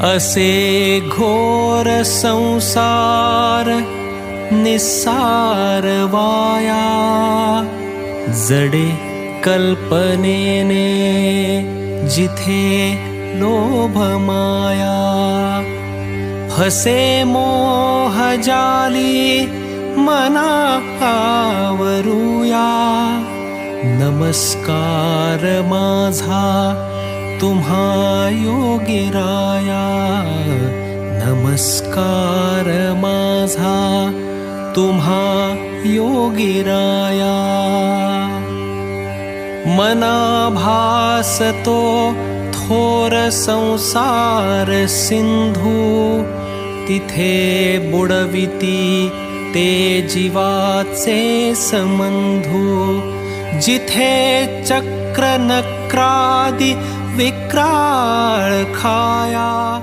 असे घोर संसार निस्सार वाया, जडे कल्पनेने जिथे लोभ माया. हसे मोह जाली मना आवरूया, नमस्कार माझा तुम्हा योगीराया. नमस्कार माझा तुम्हा योगीराया. मना भासतो थोर संसार सिंधू, तिथे बुडविती ते जीवाचे समंधू. जिथे चक्र नक्रादी विक्राळ खाया,